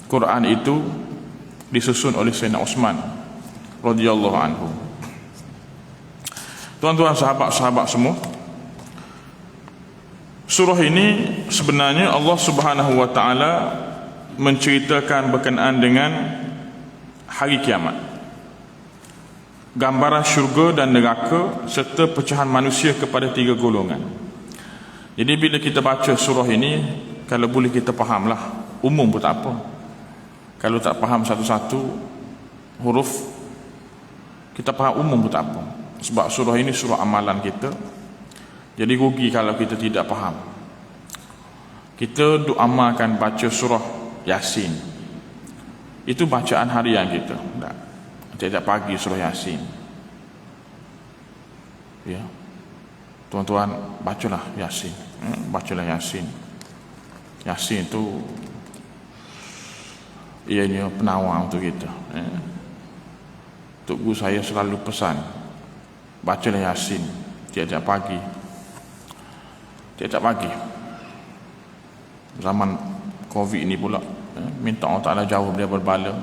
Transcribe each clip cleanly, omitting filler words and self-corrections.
Quran itu disusun oleh Sayyidina Utsman radhiyallahu anhu. Tuan-tuan, sahabat-sahabat semua, surah ini sebenarnya Allah Subhanahu wa taala menceritakan berkenaan dengan hari kiamat, gambaran syurga dan neraka, serta pecahan manusia kepada 3 golongan. Jadi bila kita baca surah ini, kalau boleh kita fahamlah, umum pun tak apa. Kalau tak faham satu-satu huruf, kita faham umum pun tak apa. Sebab surah ini surah amalan kita. Jadi rugi kalau kita tidak faham. Kita duk amalkan baca surah Yasin. Itu bacaan harian kita. Tiap pagi surah Yasin. Ya. Tuan-tuan, bacalah Yasin. Bacalah Yasin. Yasin itu ianya penawar untuk kita. Tok guru saya selalu pesan, bacalah Yasin tiap-tiap pagi. Tiap-tiap pagi. Zaman Covid ini pula, minta Allah Ta'ala jauh dia berbala.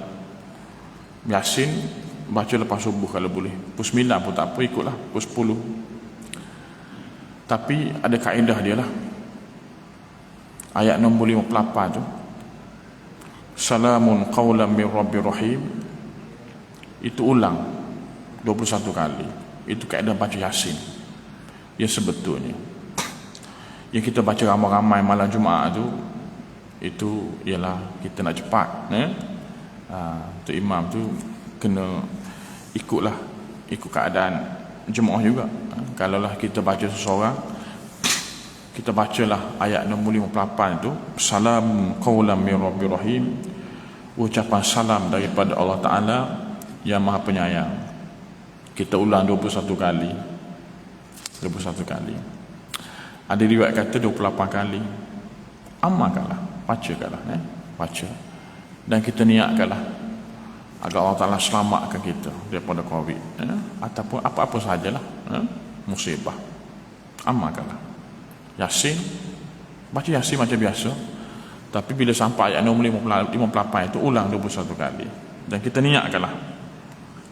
Yasin baca lepas subuh kalau boleh. Pukul 9 pun tak apa, ikutlah pukul 10. Tapi ada kaedah dia lah. Ayat nombor 58 tu, Salamun qawlan min Rabbir Rahim, itu ulang 21 kali. Itu kaedah baca Yasin. Ya sebetulnya yang kita baca ramai-ramai malam Jumaat tu, itu ialah kita nak cepat, tu imam tu kena ikut keadaan jemaah juga. Kalaulah kita baca seseorang, kita bacalah ayat nombor 58 itu, Salam qawlan min Rabbir Rahim, ucapan salam daripada Allah Ta'ala yang Maha Penyayang. Kita ulang 21 kali. 21 kali. Ada riwayat kata 28 kali. Amalkanlah, bacakanlah, baca. Dan kita niatkanlah agar Allah Ta'ala selamatkan kita daripada Covid, ataupun apa-apa sajalah, musibah. Amalkanlah Yasin, baca Yasin macam biasa. Tapi bila sampai ayat nombor 58 itu, ulang 21 kali. Dan kita niatkanlah,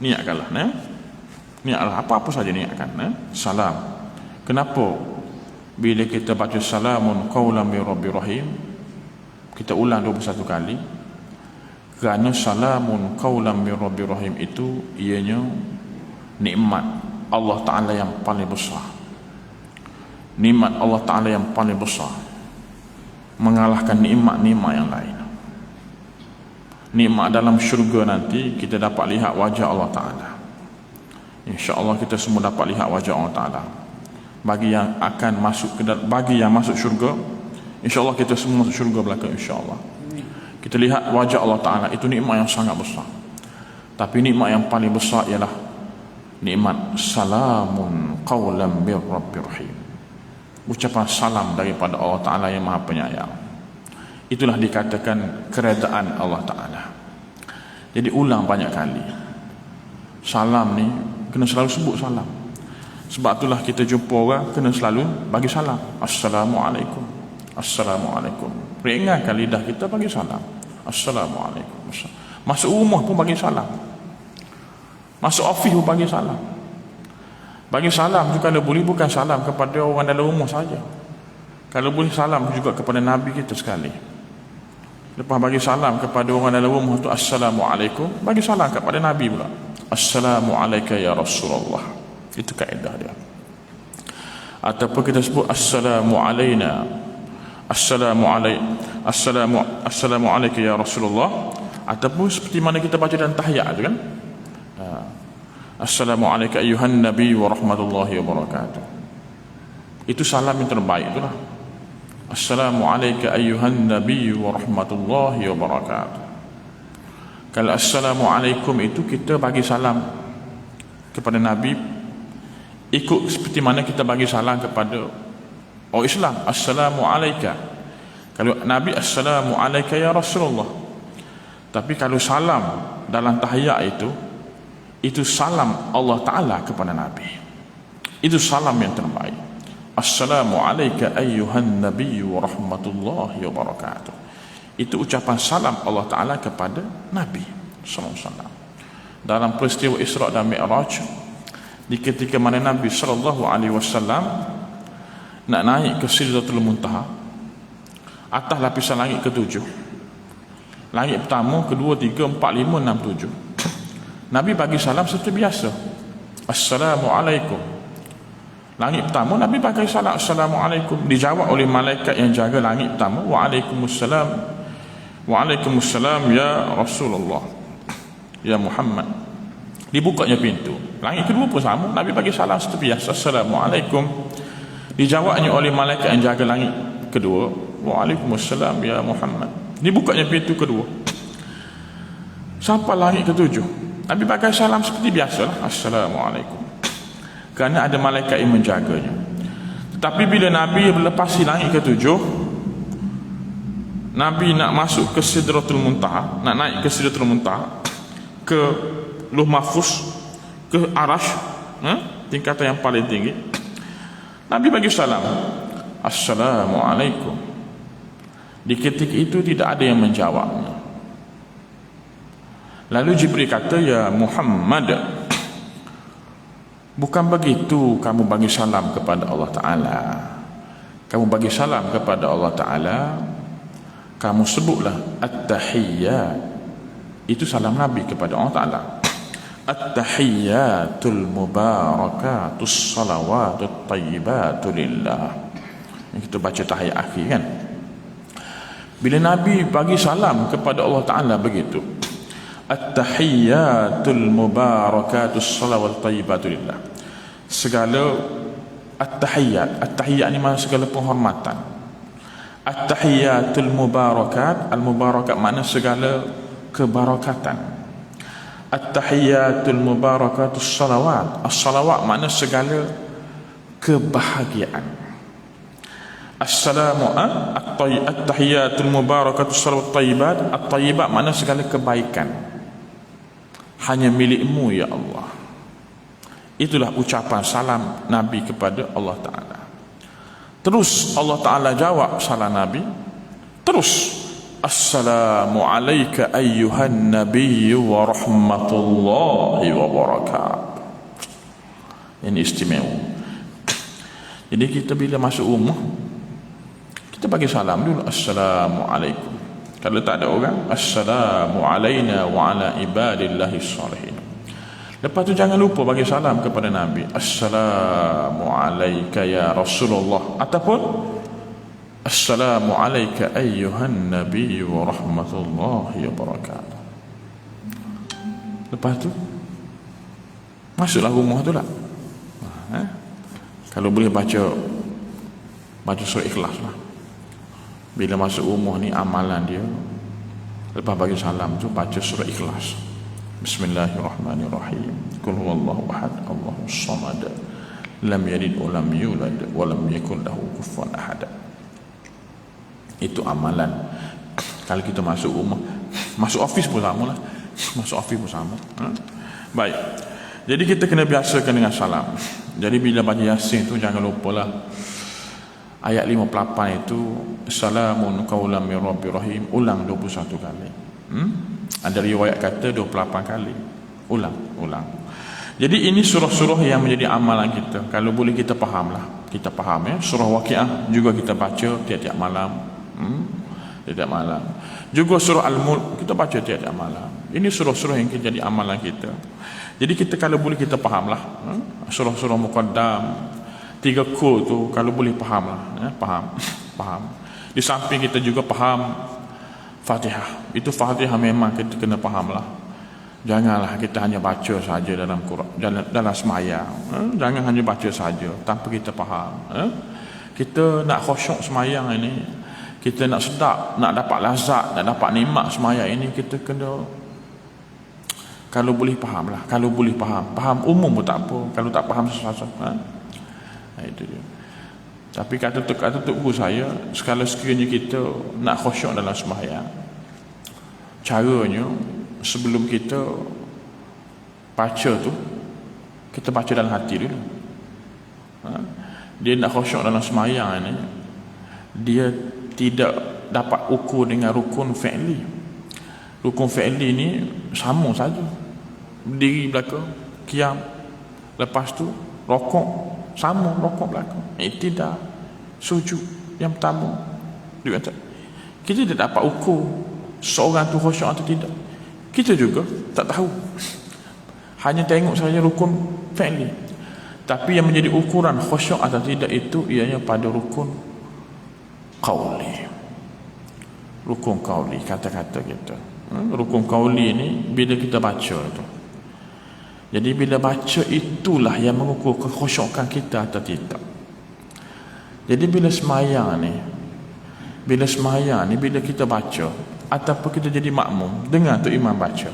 niatlah apa-apa saja niatkan, salam. Kenapa bila kita baca Salamun qawlan min Rabbir Rahim, kita ulang 21 kali? Kerana Salamun qawlan min Rabbir Rahim itu ianya nikmat Allah Ta'ala yang paling besar. Nikmat Allah Ta'ala yang paling besar, mengalahkan nikmat-nikmat yang lain. Nikmat dalam syurga nanti kita dapat lihat wajah Allah Ta'ala. InsyaAllah kita semua dapat lihat wajah Allah Ta'ala. Bagi yang akan masuk bagi yang masuk syurga, InsyaAllah kita semua masuk syurga belaka, InsyaAllah. Kita lihat wajah Allah Ta'ala, itu nikmat yang sangat besar. Tapi nikmat yang paling besar ialah nikmat Salamun qawlan min Rabbir Rahim, ucapan salam daripada Allah Ta'ala yang Maha Penyayang. Itulah dikatakan keredaan Allah Ta'ala. Jadi ulang banyak kali. Salam ni kena selalu sebut salam. Sebab itulah kita jumpa orang kena selalu bagi salam. Assalamualaikum, Assalamualaikum. Ringankan lidah kita bagi salam. Assalamualaikum. Masuk rumah pun bagi salam. Masuk office pun bagi salam. Bagi salam juga kalau boleh bukan salam kepada orang dalam rumah saja. Kalau boleh salam juga kepada Nabi kita sekali. Lepas bagi salam kepada orang dalam rumah tu, Assalamualaikum, bagi salam kepada Nabi pula. Assalamualaikum ya Rasulullah. Itu kaedah dia. Ataupun kita sebut Assalamualaikum, Assalamualaikum ya Rasulullah. Ataupun seperti mana kita baca dalam tahiyat tu kan, Assalamualaikum ayuhan Nabi wa rahmatullahi wa barakatuh. Itu salam yang terbaik itulah. Assalamualaikum ayuhan Nabi wa rahmatullahi wa barakatuh. Kalau Assalamualaikum itu kita bagi salam kepada Nabi, ikut seperti mana kita bagi salam kepada orang Islam. Assalamualaikum. Kalau Nabi, Assalamualaikum ya Rasulullah. Tapi kalau salam dalam tahiyat itu salam Allah Ta'ala kepada Nabi. Itu salam yang terbaik. Assalamualaikum ayyuhan Nabi wa rahmatullahi wa barakatuh. Itu ucapan salam Allah Ta'ala kepada Nabi sallallahu alaihi wasallam. Dalam peristiwa Isra dan Mi'raj, di ketika mana Nabi sallallahu alaihi wasallam nak naik ke Sidratul Muntaha, atas lapisan langit ketujuh, langit pertama, kedua, tiga, empat, lima, enam, tujuh, Nabi bagi salam seperti biasa, Assalamualaikum. Langit pertama Nabi bagi salam Assalamualaikum, dijawab oleh malaikat yang jaga langit pertama, Waalaikumsalam, Waalaikumsalam ya Rasulullah, ya Muhammad. Dibukanya pintu. Langit kedua pun sama, Nabi bagi salam seperti biasa, Assalamualaikum. Dijawabnya oleh malaikat yang jaga langit kedua, Waalaikumsalam ya Muhammad. Dibukanya pintu kedua. Sampai langit ketujuh, Nabi bagi salam seperti biasalah, Assalamualaikum. Kerana ada malaikat yang menjaganya. Tetapi bila Nabi melepasi langit ketujuh, Nabi nak masuk ke Sidratul Muntaha, nak naik ke Sidratul Muntaha, ke Lauh Mahfuz, ke Arash, tingkatan yang paling tinggi, Nabi bagi salam Assalamualaikum. Di ketika itu tidak ada yang menjawabnya. Lalu Jibril kata, ya Muhammad, bukan begitu kamu bagi salam kepada Allah Ta'ala. Kamu bagi salam kepada Allah Ta'ala, kamu sebutlah At-Tahiyyat. Itu salam Nabi kepada Allah Ta'ala. At-Tahiyyatul Mubarakatus Salawatut Tayyibatu Lillah. Kita baca tahiyat akhir kan. Bila Nabi bagi salam kepada Allah Ta'ala begitu, At-Tahiyyatul Mubarakatus Salawatut Tayyibatu Lillah, segala At-Tahiyyat, At-Tahiyyat ni makna segala penghormatan. At-Tahiyyatul Mubarakat, Al-Mubarakat makna segala kebarakatan. At-Tahiyyatul Mubarakatus Salawat, As-Salawat makna segala kebahagiaan. Assalamu At-Tahiyyatul Mubarakatus Salawat Tayyibat, At-Tayyibat makna segala kebaikan hanya milikmu ya Allah. Itulah ucapan salam Nabi kepada Allah Ta'ala. Terus Allah Ta'ala jawab salam Nabi, terus Assalamu alayka ayyuhan nabiyyu wa rahmatullahi wa barakatuh. Ini istimewa. Jadi kita bila masuk rumah, kita bagi salam dulu, Assalamualaikum. Kalau tak ada orang, Assalamu alayna wa ala ibadillahi salihin. Lepas tu jangan lupa bagi salam kepada Nabi, Assalamu alayka ya Rasulullah, ataupun Assalamu alayka ayyuhan nabiyyu wa rahmatullahi wa barakatuh. Lepas tu masuklah rumah tu lah. Kalau boleh baca surah Ikhlas lah. Bila masuk rumah ni amalan dia, lepas bagi salam tu baca surah Ikhlas. Bismillahirrahmanirrahim. Qul huwallahu ahad, Allahus samad, lam yalid wa lam yulad wa lam yakul lahu kufuwan ahad. Itu amalan. Kalau kita masuk rumah, masuk office pun sama lah. Masuk office pun sama. Baik. Jadi kita kena biasakan dengan salam. Jadi bila baca Yasin tu jangan lupalah ayat 58 itu, Assalamun qaulan mir rabbir rahim, ulang 21 kali. Ada riwayat kata 28 kali. Ulang. Jadi ini surah-surah yang menjadi amalan kita. Kalau boleh kita fahamlah. Kita faham ya. Surah Waqiah juga kita baca tiap-tiap malam. Tiap-tiap malam. Juga surah Al-Mulk kita baca tiap-tiap malam. Ini surah-surah yang jadi amalan kita. Jadi kita kalau boleh kita fahamlah. Surah-surah Muqaddam, 3 kul tu kalau boleh fahamlah. Faham. Di samping kita juga faham Fatihah. Itu Fatihah memang kita kena fahamlah. Janganlah kita hanya baca saja dalam Quran, dalam sembahyang. Jangan hanya baca saja tanpa kita faham. Kita nak khusyuk sembahyang ini, kita nak sedap, nak dapat lazat, nak dapat nikmat sembahyang ini, kita kena, kalau boleh fahamlah. Kalau boleh faham umum pun tak apa. Kalau tak faham sesuatu, itu dia. Tapi kata Tok Guru saya, sekiranya kita nak khusyuk dalam sembahyang, caranya sebelum kita baca tu, kita baca dalam hati dulu. Dia nak khusyuk dalam sembahyang ni, dia tidak dapat ukur dengan rukun fi'li. Rukun fi'li ni sama saja. Berdiri belakang, qiyam, lepas tu rokok, sama rokok belakang, i'tidal, sujud yang pertama. Kita tidak dapat ukur seorang tu khusyuk atau tidak. Kita juga tak tahu, hanya tengok saja rukun fi'li. Tapi yang menjadi ukuran khusyuk atau tidak itu ianya pada rukun qauli. Rukun qauli, kata-kata kita. Rukun qauli ni bila kita baca tu. Jadi bila baca itulah yang mengukur kekhusyukan kita atau tidak. Jadi bila semayang ni, bila kita baca ataupun kita jadi makmum dengar tu imam baca.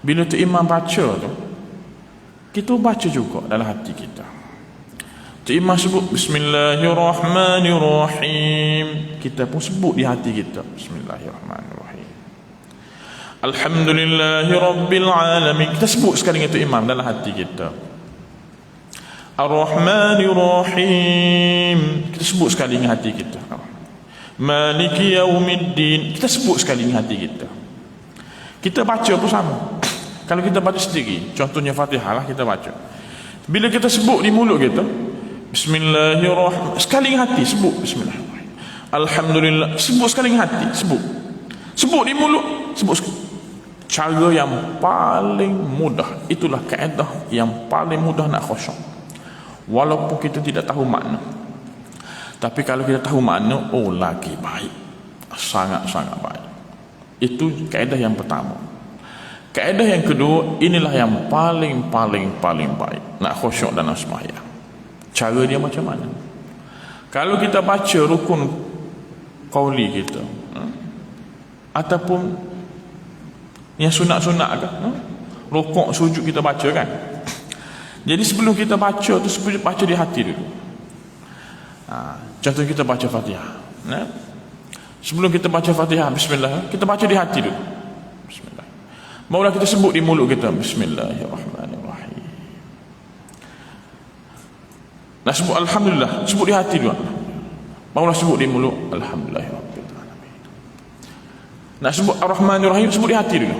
Bila tu imam baca tu, kita baca juga dalam hati kita. Tu imam sebut Bismillahirrahmanirrahim, kita pun sebut di hati kita Bismillahirrahmanirrahim. Alhamdulillahi Rabbil Alamin, kita sebut sekali dengan tu imam dalam hati kita. Ar-Rahmanirrahim, kita sebut sekali dengan hati kita. Maliki Yaumiddin, kita sebut sekali dengan hati kita. Kita baca pun sama. Kalau kita baca sendiri, contohnya Fatihah lah kita baca. Bila kita sebut di mulut kita Bismillahirrahmanirrahim, sekali dengan hati sebut Bismillahirrahmanirrahim. Alhamdulillah, sebut sekali dengan hati, sebut di mulut, sebut sekali. Cara yang paling mudah, itulah kaedah yang paling mudah nak khusyuk. Walaupun kita tidak tahu makna, tapi kalau kita tahu makna, oh lagi baik, sangat-sangat baik. Itu kaedah yang pertama. Kaedah yang kedua, inilah yang paling baik nak khusyuk dalam sembahyang. Cara dia macam mana? Kalau kita baca rukun qauli kita, ataupun yang sunat-sunat kan, rukuk sujud kita baca kan. Jadi sebelum kita baca tu, sebelum baca di hati dulu. Contoh kita baca Fatihah, sebelum kita baca Fatihah Bismillah, kita baca di hati dulu Bismillah. Barulah kita sebut di mulut kita Bismillahirrahmanirrahim. Nak sebut Alhamdulillah, sebut di hati dulu. Barulah sebut di mulut Alhamdulillahirabbil alamin. Nak sebut Ar-Rahmanirrahim, sebut di hati dulu.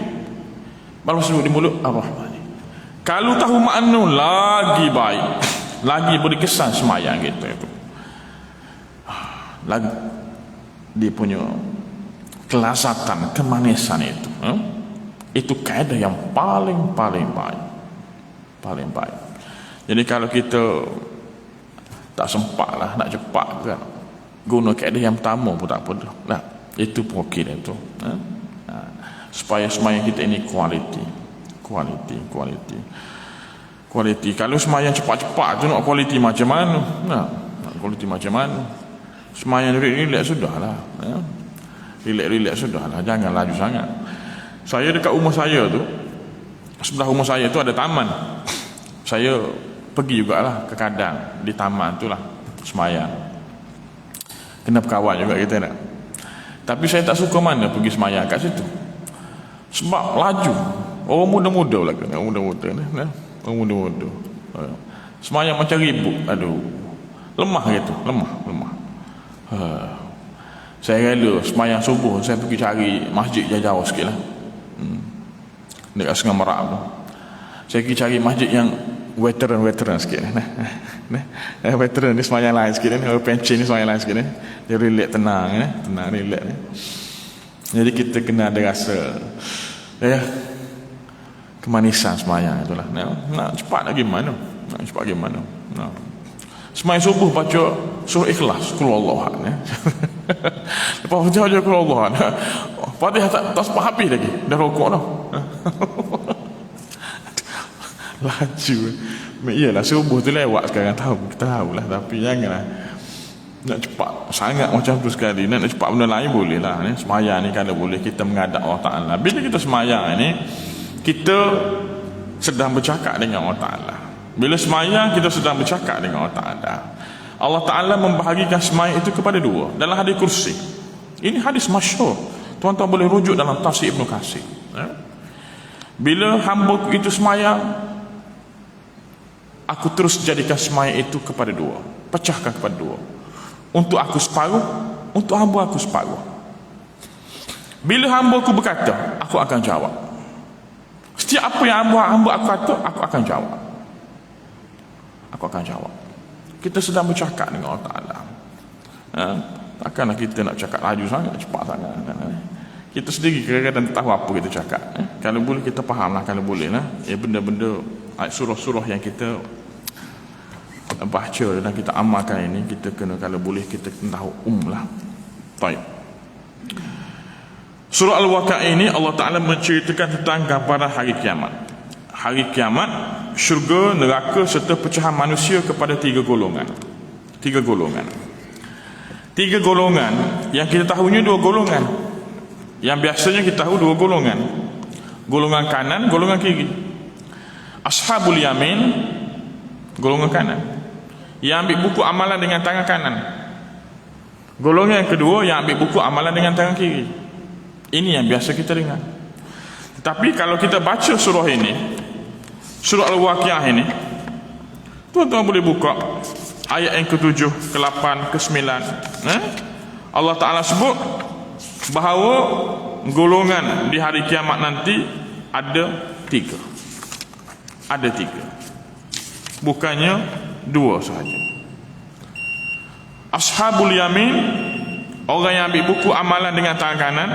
Barulah sebut di mulut Ar-Rahman. Kalau tahu makna lagi baik, lagi beri kesan semayang kita itu. Lagi dia punya kelazatan, kemanisan itu. Itu kaedah yang paling baik. Paling baik. Jadi kalau kita tak sempat lah nak cepat kan, guna kaedah yang pertama pun tak apa lah. Itu pun okey dah tu. Supaya semayang kita ini kualiti. Kalau semayang cepat-cepat tu nak kualiti macam mana? Nak kualiti macam mana? Semayang relax sudahlah. Relax sudahlah, jangan laju sangat. Saya dekat rumah saya tu, sebelah rumah saya tu ada taman. Saya pergi jugalah ke kadang di taman tu lah semayang. Kena berkawan juga kita nak. Tapi saya tak suka mana pergi semayang kat situ, sebab laju. Orang muda-muda lah kan, orang muda-muda semayang macam ribut. Aduh, lemah gitu, lemah. Saya rela semayang subuh saya pergi cari masjid jauh sikit lah, dekat Sungai Merak tu. Saya pergi cari masjid yang veteran sikit. Veteran ni semayang lain sikit ni, orang pencen ni semayang lain sikit ni. Dia relax, tenang relax ni. Jadi kita kena ada rasa kemanisan semayang itulah. Nak cepat lagi mana? Semayang subuh baca surah Ikhlas, Qul Huwallahu Ahad. Lepas baca Qul Huwallahu Ahad, Fatihah tak sempat habis lagi, dah rukuk dah. Laju. Iyalah subuh tu lewat sekarang, tahu lah, tapi janganlah nak cepat sangat macam tu sekali. Nak cepat benda lain boleh lah. Semayang ni kalau boleh kita menghadap Allah Ta'ala. Bila kita semayang ni, kita sedang bercakap dengan Allah Ta'ala. Bila semayang, kita sedang bercakap dengan Allah Ta'ala. Allah Ta'ala membahagikan semayang itu kepada dua dalam hadis kursi. Ini hadis masyhur, tuan-tuan boleh rujuk dalam tafsir Ibn Katsir. Bila hamba itu semayang, aku terus jadikan semayang itu kepada dua, pecahkan kepada dua. Untuk aku separuh, untuk hamba aku separuh. Bila hamba aku berkata, aku akan jawab. Setiap apa yang hamba aku kata, aku akan jawab. Aku akan jawab. Kita sedang bercakap dengan Allah Ta'ala. Takkanlah kita nak cakap laju sangat, cepat sangat. Kita sendiri kadang-kadang tahu apa kita cakap. Kalau boleh kita faham lah, kalau boleh lah. Benda-benda surah-surah yang kita baca dan kita amalkan ini, kita kena, kalau boleh kita tahu lah. Baik. Surah Al-Waqi'ah ini Allah Ta'ala menceritakan tentang gambaran hari kiamat. Hari kiamat, syurga, neraka serta pecahan manusia kepada 3 golongan. 3 golongan. 3 golongan yang kita tahunya 2 golongan. Yang biasanya kita tahu 2 golongan. Golongan kanan, golongan kiri. Ashabul yamin, golongan kanan, yang ambil buku amalan dengan tangan kanan. Golongan yang kedua yang ambil buku amalan dengan tangan kiri. Ini yang biasa kita dengar. Tetapi kalau kita baca surah ini, surah Al-Waqi'ah ini, tuan-tuan boleh buka ayat yang ke-7, ke-8, ke-9. Allah Ta'ala sebut bahawa golongan di hari kiamat nanti ada 3. Ada 3, bukannya 2 sahaja. Ashabul yamin, orang yang ambil buku amalan dengan tangan kanan.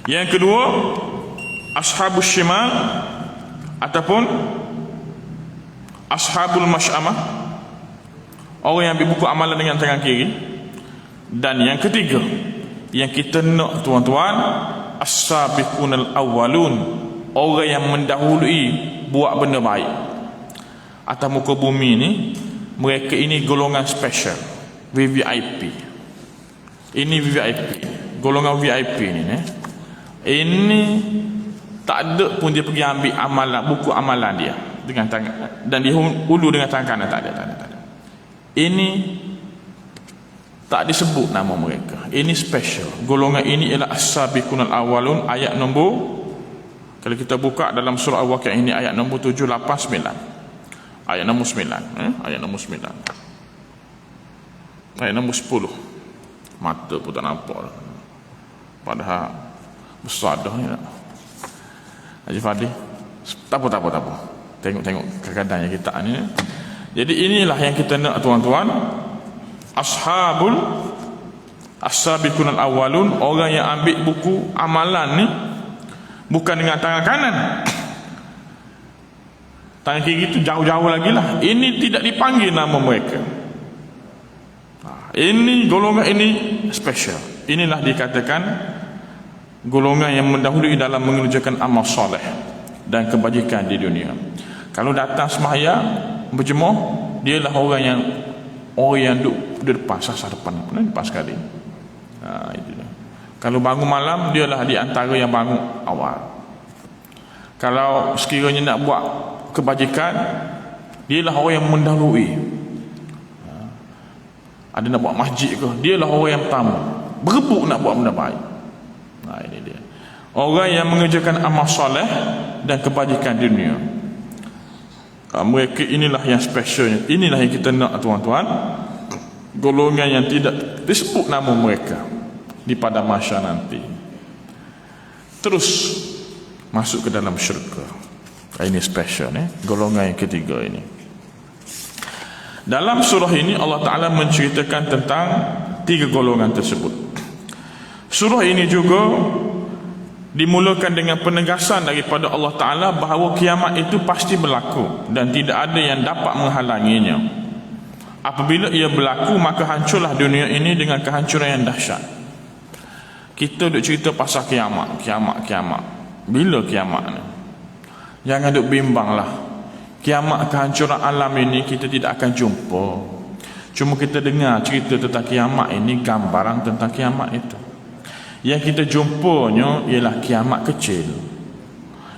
Yang kedua, ashabul shimal ataupun ashabul masy'amah, orang yang ambil buku amalan dengan tangan kiri. Dan yang ketiga, yang kita nak tuan-tuan, as-sabiqunal awwalun, orang yang mendahului buat benda baik atas muka bumi ni. Mereka ini golongan special, VVIP. Ini VVIP, golongan VIP ni. Ini tak ada pun dia pergi ambil amalan, buku amalan dia dengan tangan, dan dia ulu dengan tangan kanan. Tak ada. Ini tak disebut nama mereka. Ini special. Golongan ini ialah as-sabiqunal awwalun. Ayat nombor, kalau kita buka dalam surah Al-Waqi'ah ini, ayat nombor 7, 8, 9. Ayat nombor 9, ayat nombor 9. Ayat nombor 10. Mata pun tak nampak. Padahal besar dah ni. Haji Fadil, tak apa. Tengok kadang-kadang yang kita ni. Jadi inilah yang kita nak tuan-tuan. As-sabiqunal awwalun, orang yang ambil buku amalan ni bukan dengan tangan kanan. Tangan kiri itu jauh-jauh lagi lah. Ini tidak dipanggil nama mereka. Ini golongan ini special. Inilah dikatakan golongan yang mendahului dalam mengerjakan amal soleh dan kebajikan di dunia. Kalau datang sembahyang berjemaah, dialah orang yang duduk di depan, sasar depan sekali. Itu. Kalau bangun malam, dialah di antara yang bangun awal. Kalau sekiranya nak buat kebajikan, dialah orang yang mendahului. Ada nak buat masjid ke, dialah orang yang pertama berebut nak buat benda baik. Ini dia, orang yang mengerjakan amal soleh dan kebajikan di dunia. Mereka inilah yang specialnya. Inilah yang kita nak tuan-tuan, golongan yang tidak disebut nama mereka di pada masa nanti, terus masuk ke dalam syurga. Ini special, golongan yang ketiga ini. Dalam surah ini Allah Ta'ala menceritakan tentang 3 golongan tersebut. Surah ini juga dimulakan dengan penegasan daripada Allah Ta'ala bahawa kiamat itu pasti berlaku dan tidak ada yang dapat menghalanginya. Apabila ia berlaku, maka hancurlah dunia ini dengan kehancuran yang dahsyat. Kita duk cerita pasal kiamat. Bila kiamat ni? Jangan duk bimbang lah. Kiamat, kehancuran alam ini kita tidak akan jumpa. Cuma kita dengar cerita tentang kiamat ini, gambaran tentang kiamat itu. Yang kita jumpanya ialah kiamat kecil.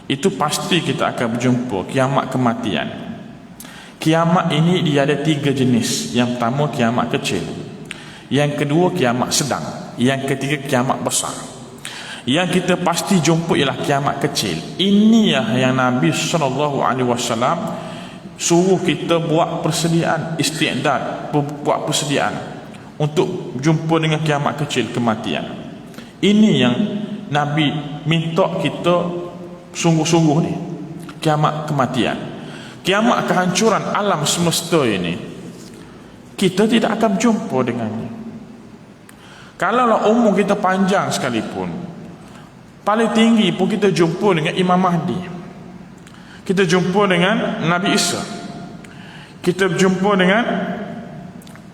Itu pasti kita akan berjumpa kiamat kematian. Kiamat ini dia ada 3 jenis. Yang pertama kiamat kecil, yang kedua kiamat sedang, yang ketiga kiamat besar. Yang kita pasti jumpa ialah kiamat kecil. Ini yang Nabi SAW suruh kita buat persediaan, isti'dad, buat persediaan untuk jumpa dengan kiamat kecil, kematian. Ini yang Nabi minta kita sungguh-sungguh ni, kiamat kematian, kiamat kehancuran alam semesta ini. Kita tidak akan jumpa dengannya. Kalaulah umur kita panjang sekalipun, paling tinggi pun kita jumpa dengan Imam Mahdi, kita jumpa dengan Nabi Isa, kita berjumpa dengan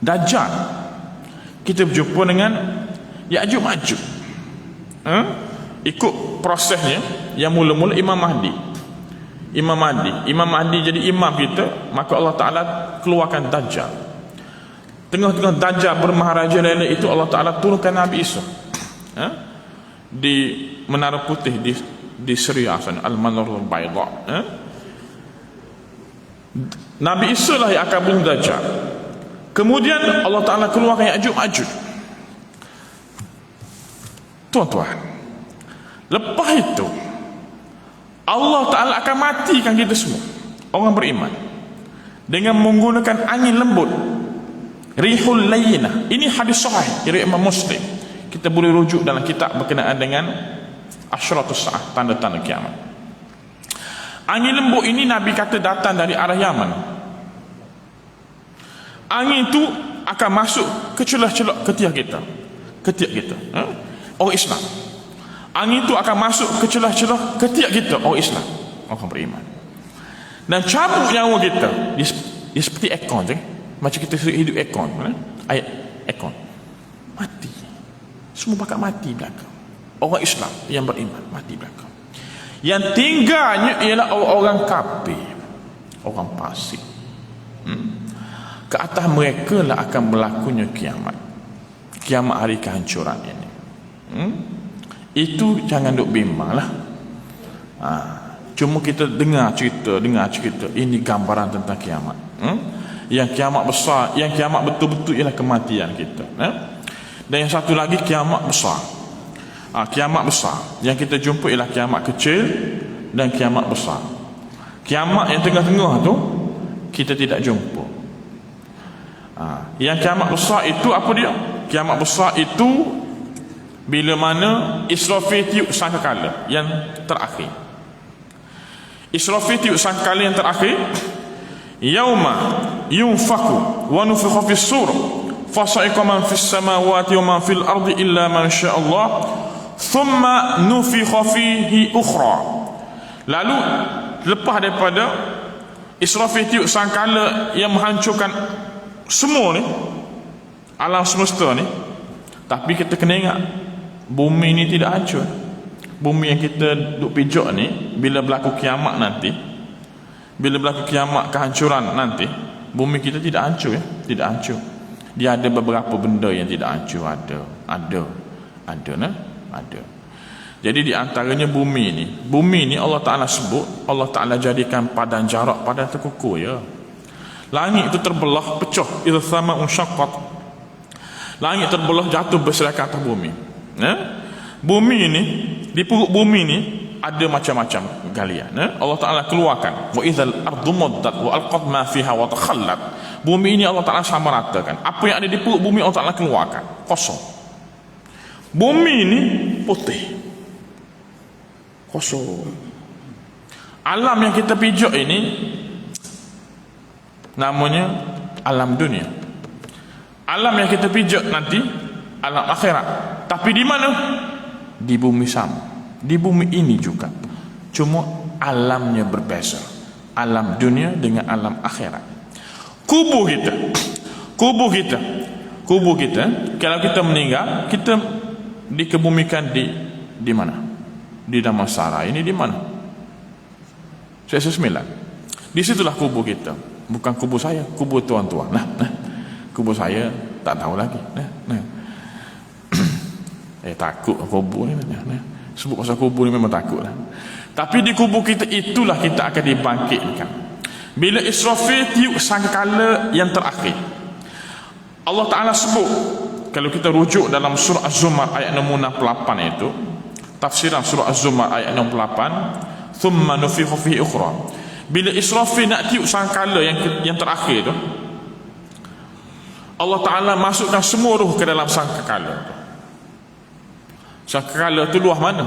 Dajjal, kita berjumpa dengan Ya'juj Ma'juj. Ikut prosesnya, yang mula-mula Imam Mahdi. Imam Mahdi jadi imam kita, maka Allah Ta'ala keluarkan Dajjal. Tengah-tengah Dajjal bermaharaja lele itu, Allah Ta'ala turunkan Nabi Isa di Menara Putih, di Syria sana, Al-Manarul Bayda. Nabi Isa lah yang akan bunuh Dajjal. Kemudian Allah Ta'ala keluarkan Ya'juj Ma'juj. Tuan-tuan, lepas itu Allah Ta'ala akan matikan kita semua, orang beriman, dengan menggunakan angin lembut, rihul layyinah. Ini hadis sahih dari Imam Muslim. Kita boleh rujuk dalam kitab berkenaan dengan asyratus sa'ah, tanda-tanda kiamat. Angin lembut ini Nabi kata datang dari arah Yaman. Angin itu akan masuk ke celah-celah ketiak kita, orang Islam. Angin itu akan masuk ke celah-celah ketiak kita, orang Islam, orang beriman, dan cabut nyawa kita. Dia seperti ekon je, macam kita hidup ekon, ayat ekon mati, semua bakal mati belakang. Orang Islam yang beriman mati belakang. Yang tinggalnya ialah orang-orang kafir, orang fasik. Ke atas mereka lah akan berlakunya kiamat, kiamat hari kehancuran ini. Itu jangan duk bimbang lah. Cuma kita dengar cerita, ini gambaran tentang kiamat. Yang kiamat besar, yang kiamat betul-betul ialah kematian kita. Dan yang satu lagi kiamat besar. Kiamat besar yang kita jumpa ialah kiamat kecil dan kiamat besar. Kiamat yang tengah-tengah tu kita tidak jumpa. Yang kiamat besar itu apa dia? Kiamat besar itu bila mana Israfil tiup sangkakala yang terakhir. Israfil tiup sangkakala yang terakhir, yauma yunfaku wa nufikha fis sur fasa'iqa man fis samawati wa man fil ardi illa man syaa Allah thumma nufikha fihi ukhra. Lalu lepas daripada Israfil tiup sangkakala yang menghancurkan semua ni, alam semesta ni, tapi kita kena ingat bumi ni tidak hancur. Bumi yang kita duk pijak ni, bila berlaku kiamat nanti, bila berlaku kiamat kehancuran nanti, bumi kita tidak hancur, tidak hancur. Dia ada beberapa benda yang tidak hancur, ada. Jadi di antaranya bumi ni Allah Ta'ala sebut, Allah Ta'ala jadikan padan jarak, padan terkukur ya. Langit itu terbelah, pecah, idza sama'u syaqqat. Langit terbelah, jatuh berserakan atas bumi. Bumi ini, di perut bumi ini ada macam-macam galian. Allah Ta'ala keluarkan, wa idzal ardu muddat wa alqat ma fiha wa takhallat. Bumi ini Allah Ta'ala sama ratakan. Apa yang ada di perut bumi Allah Ta'ala keluarkan, kosong. Bumi ini putih, kosong. Alam yang kita pijak ini namanya alam dunia. Alam yang kita pijak nanti alam akhirat. Tapi di mana? Di bumi sama, di bumi ini juga, cuma alamnya berbeza. Alam dunia dengan alam akhirat. Kubur kita kalau kita meninggal, kita dikebumikan di mana? Di Damansara. Ini di mana? Saya 9. Di situlah kubur kita. Bukan kubur saya, kubur tuan-tuan. Kubur saya tak tahu lagi. Takut kubur ni. Sebut pasal kubur ni memang takut lah. Tapi di kubur kita itulah kita akan dibangkitkan. Bila Israfil tiup sangkakala yang terakhir, Allah Ta'ala sebut, kalau kita rujuk dalam surah Az-Zumar ayat nombor 68 itu, tafsiran surah Az-Zumar ayat nombor 8, thumma nufikha fihi ukhra. Bila Israfil nak tiup sangkala yang terakhir tu, Allah Ta'ala masukkan semua ruh ke dalam sangkakala. Sangkakala itu luah mana?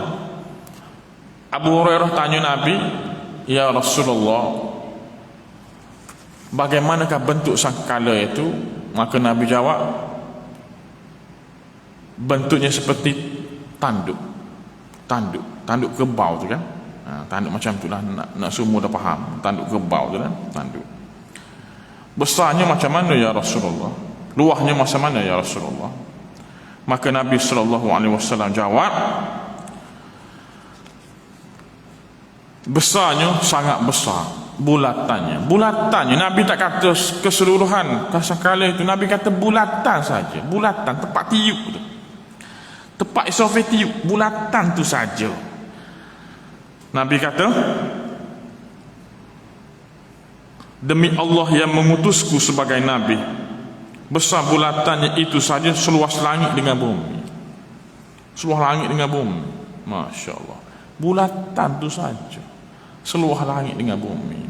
Abu Hurairah tanya Nabi, ya Rasulullah, bagaimanakah bentuk sangkakala itu? Maka Nabi jawab, bentuknya seperti tanduk kerbau tu kan. Tanduk macam tu lah, nak semua dah faham. Tanduk kerbau tu kan, tanduk. Besarnya macam mana ya Rasulullah? Luahnya macam mana ya Rasulullah? Maka Nabi SAW jawab, besarnya sangat besar, bulatannya Nabi tak kata keseluruhan sangkakala itu, Nabi kata bulatan saja, bulatan tempat tiup tu, tempat Israfil tiup, bulatan tu saja. Nabi kata, demi Allah yang mengutusku sebagai Nabi, besar bulatannya itu saja seluas langit dengan bumi. Seluas langit dengan bumi. Masya Allah. Bulatan tu saja seluas langit dengan bumi,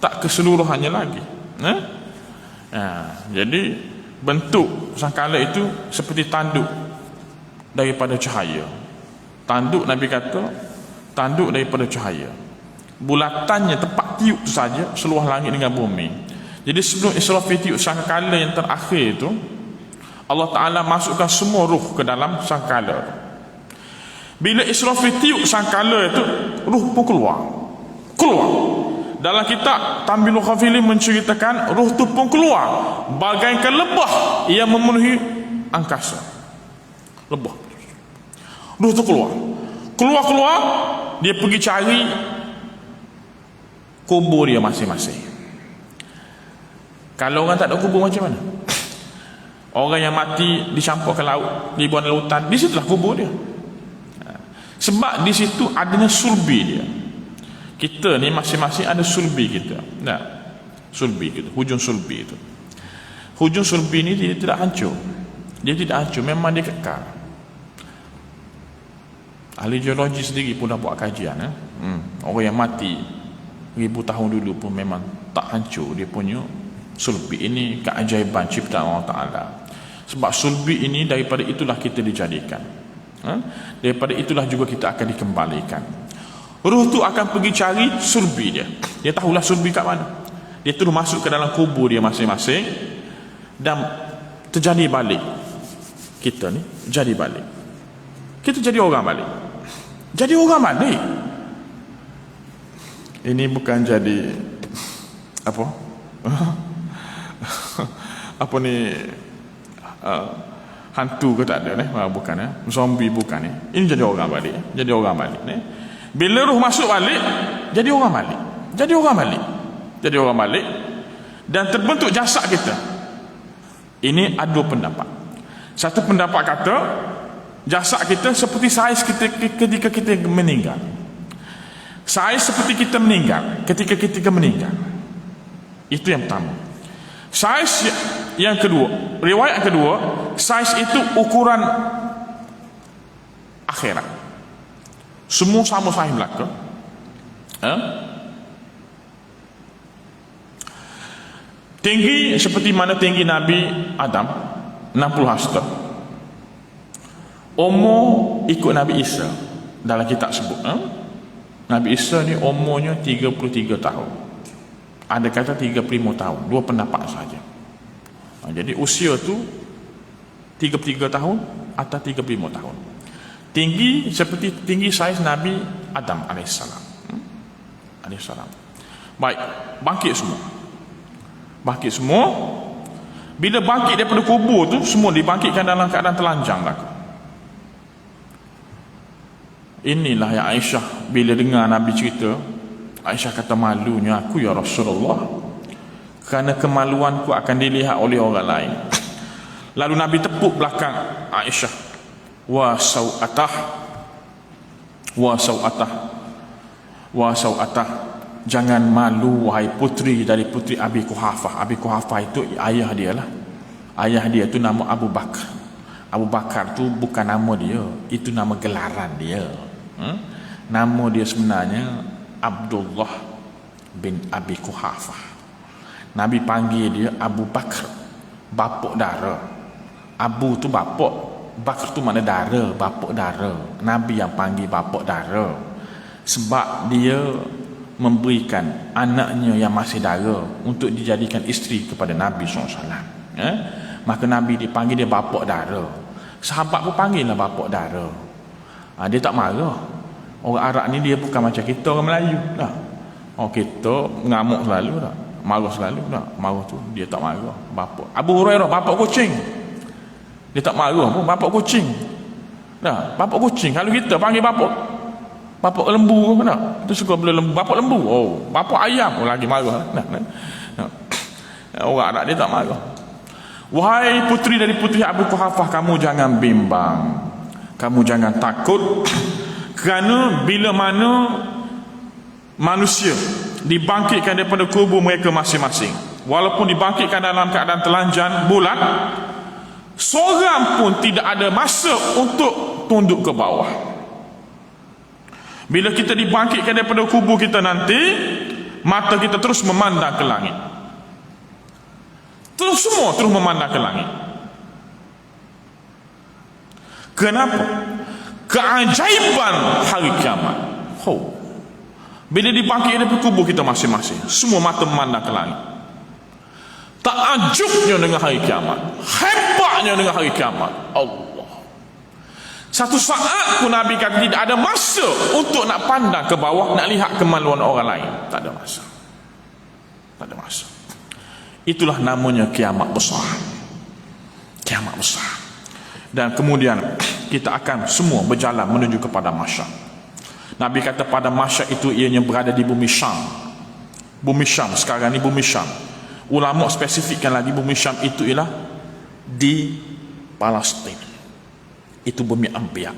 tak keseluruhannya lagi. Jadi bentuk sangkala itu seperti tanduk daripada cahaya. Tanduk, Nabi kata tanduk daripada cahaya. Bulatannya tempat tiup saja seluas langit dengan bumi. Jadi sebelum Israfil tiup sangkakala yang terakhir itu, Allah Ta'ala masukkan semua ruh ke dalam sangkakala. Bila Israfil tiup sangkakala itu, ruh pun keluar. Dalam kitab Tambilul Ghafilin menceritakan ruh tu pun keluar bagaikan lebah yang memenuhi angkasa. Lebah. Ruh tu keluar, dia pergi cari kubur dia masing-masing. Kalau orang tak ada kubur macam mana? Orang yang mati dicampur ke laut, dibuang dalam hutan, di situlah kubur dia. Sebab di situ adanya sulbi dia. Kita ni masing-masing ada sulbi kita. Sulbi kita, hujung sulbi itu. Hujung sulbi ni dia tidak hancur. Memang dia kekal. Ahli geologi sendiri pun dah buat kajian. Orang yang mati 1000 tahun dulu pun memang tak hancur dia punya sulbi. Ini keajaiban ciptaan Allah Ta'ala. Sebab sulbi ini daripada itulah kita dijadikan. Daripada itulah juga kita akan dikembalikan. Ruh tu akan pergi cari sulbi dia. Dia tahulah sulbi kat mana. Dia terus masuk ke dalam kubur dia masing-masing, dan terjadi balik. Kita ni jadi balik. Kita jadi orang balik. Ini bukan jadi apa? Apa ni? Hantu ke tak ada ni? Bukan ya. Zombie bukan ni. Ini jadi orang balik. Ni. Bila ruh masuk balik, jadi orang balik, dan terbentuk jasad kita. Ini ada dua pendapat. Satu pendapat kata jasad kita seperti saiz kita ketika kita meninggal. Saiz seperti kita meninggal ketika kita meninggal. Itu yang pertama. Saiz yang kedua, riwayat kedua, saiz itu ukuran akhirat. Semua sama saiz belaka. Tinggi seperti mana tinggi Nabi Adam, 60 hasta. Umur ikut Nabi Isa dalam kitab sebut. Nabi Isa ni umurnya 33 tahun. Ada kata 35 tahun. Dua pendapat saja. Jadi usia tu 33 tahun atau 35 tahun. Tinggi seperti tinggi saiz Nabi Adam alaihissalam. Baik, bangkit semua. Bila bangkit daripada kubur tu, semua dibangkitkan dalam keadaan telanjang lah. Inilah yang Aisyah bila dengar Nabi cerita, Aisyah kata, malunya aku ya Rasulullah, kerana kemaluanku akan dilihat oleh orang lain. Lalu Nabi tepuk belakang Aisyah. Wa sau'atah, jangan malu wahai putri dari putri Abi Quhafah. Abi Quhafah itu ayah dia lah. Ayah dia itu nama Abu Bakar. Abu Bakar tu bukan nama dia, itu nama gelaran dia. Nama dia sebenarnya Abdullah bin Abi Quhafah. Nabi panggil dia Abu Bakar. bapak dara. Abu tu bapak, Bakr tu mana dara, bapak dara. Nabi yang panggil bapak dara sebab dia memberikan anaknya yang masih dara untuk dijadikan isteri kepada Nabi SAW. Maka Nabi dipanggil dia bapak dara. Sahabat pun panggil lah bapak dara. Dia tak marah. Orang Arab ni dia bukan macam kita orang Melayu lah. Kita ngamuk selalu lah, marah selalu lah. Marah tu dia tak marah. Bapak Abu Hurairah bapak kucing, dia tak marah pun, bapak kucing. Nah, bapak kucing. Kalau kita panggil bapak lembu nak, kita suka bela lembu, bapak lembu. Bapak ayam, lagi marah. Orang Arab dia tak marah. Wahai putri dari putri Abu Quhafah, kamu jangan bimbang, kamu jangan takut, kerana bila mana manusia dibangkitkan daripada kubur mereka masing-masing, walaupun dibangkitkan dalam keadaan telanjang bulat, seorang pun tidak ada masa untuk tunduk ke bawah. Bila kita dibangkitkan daripada kubur kita nanti, mata kita terus memandang ke langit. Semua terus memandang ke langit. Kenapa? Keajaiban hari kiamat. Bila dibangkitkan daripada kubur kita masing-masing, semua mata memandang ke langit. Takjubnya dengan hari kiamat, hebatnya dengan hari kiamat. Allah. Satu saat pun Nabi kata tidak ada masa untuk nak pandang ke bawah, nak lihat kemaluan orang lain. Tak ada masa. Tak ada masa. Itulah namanya kiamat besar. Kiamat besar. Dan kemudian kita akan semua berjalan menuju kepada mahsyar. Nabi kata pada mahsyar itu ianya berada di bumi Syam. Bumi Syam sekarang ni bumi Syam. Ulama spesifikkan lagi bumi Syam itu ialah di Palestin. Itu bumi Anbiya.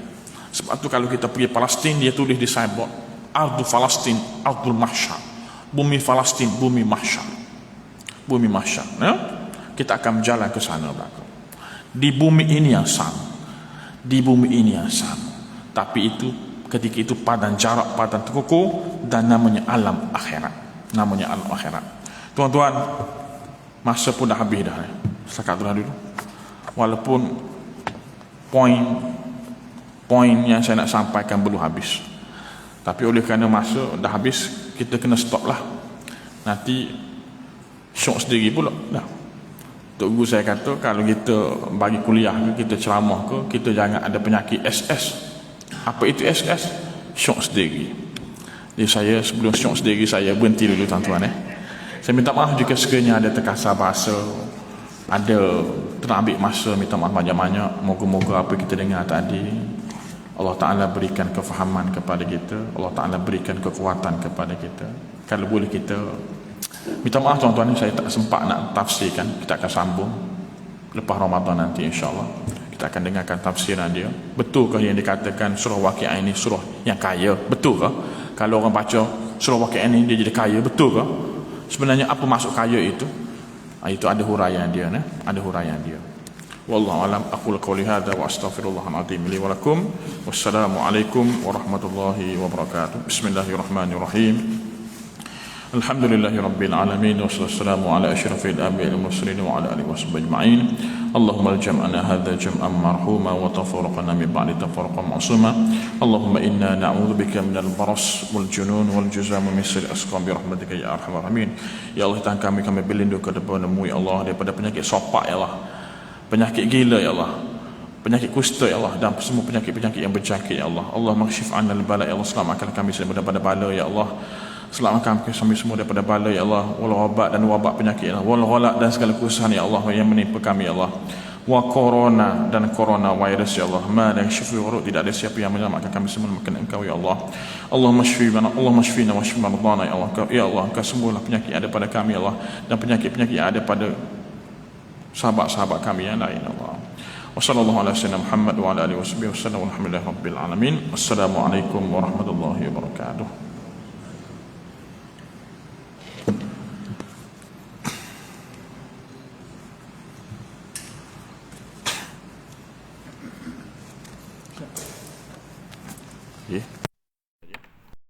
Sebab tu kalau kita pergi Palestin, dia tulis di signboard, Ardul Palestin, Ardul Mahsyar. Bumi Palestin, bumi mahsyar. Bumi mahsyar. Kita akan berjalan ke sana belakang. Di bumi ini yang sama. Di bumi ini yang sama. Tapi itu ketika itu padan jarak, padan terkukur, dan namanya alam akhirat. Namanya alam akhirat. Tuan-tuan, masa pun dah habis dah. Setakat tu dulu. Walaupun poin yang saya nak sampaikan belum habis, tapi oleh kerana masa dah habis, kita kena stop lah. Nanti syok sendiri pula dah. Tok Guru saya kata kalau kita bagi kuliah ke, kita ceramah ke, kita jangan ada penyakit SS. Apa itu SS? Syok sendiri. Jadi saya sebelum syok sendiri, saya berhenti dulu tuan-tuan. Saya minta maaf jika sekiranya ada terkasar bahasa, ada terambil masa, minta maaf banyak-banyak. Moga-moga apa kita dengar tadi Allah Ta'ala berikan kefahaman kepada kita, Allah Ta'ala berikan kekuatan kepada kita. Kalau boleh kita minta maaf tuan-tuan, saya tak sempat nak tafsirkan. Kita akan sambung lepas Ramadan nanti insya-Allah. Kita akan dengarkan tafsiran dia. Betulkah yang dikatakan surah Waqiah ini surah yang kaya? Betulkah? Kalau orang baca surah Waqiah ini dia jadi kaya, betulkah? Sebenarnya apa maksud kaya itu? Itu ada huraian dia, ada huraian dia. Wallahu alam, aqulu qouli hadza wa astaghfirullahal azim li wa lakum. Wassalamu alaikum warahmatullahi wabarakatuh. Bismillahirrahmanirrahim. Alhamdulillahi rabbil alamin, wassalamu ala asyrafil anbiya'i wal mursalin wa ala alihi washabbihi ajma'in. Allahumma jam'ana hadza jam'an marhuma wa tafarraqna min ba'di tafarruqan ma'suma. Allahumma inna na'udzubika minal baras wal junun wal juzam min sirri asqam bi rahmatika ya arhamar rahimin. Ya Allah, kami berlindung kepada-Mu ya Allah daripada penyakit sopak ya Allah, penyakit gila ya Allah, penyakit kusta ya Allah, dan semua penyakit-penyakit yang berjangkit ya Allah. Allah maghfir 'anil bala ya Allah, selamatkan kami daripada bala ya Allah. Selamatkan kami semua daripada bala ya Allah, wal wabak dan wabak penyakit ya Allah, wal ghalak dan segala kesusahan ya Allah yang menimpa kami ya Allah, wa corona dan corona virus ya Allah, ma la yashfi wa tidak ada siapa yang menyelamatkan kami semua melainkan Engkau ya Allah. Allahumma shfina wa shfi mardana ya Allah. Ya Allah, Engkau sembuhlah penyakit yang ada pada kami ya Allah, dan penyakit-penyakit yang ada pada sahabat-sahabat kami yang lain ya Allah. Wassallallahu ala sayyidina Muhammad wa ala alihi wasallam. Walhamdulillahi rabbil alamin. Wassalamu alaikum warahmatullahi wabarakatuh.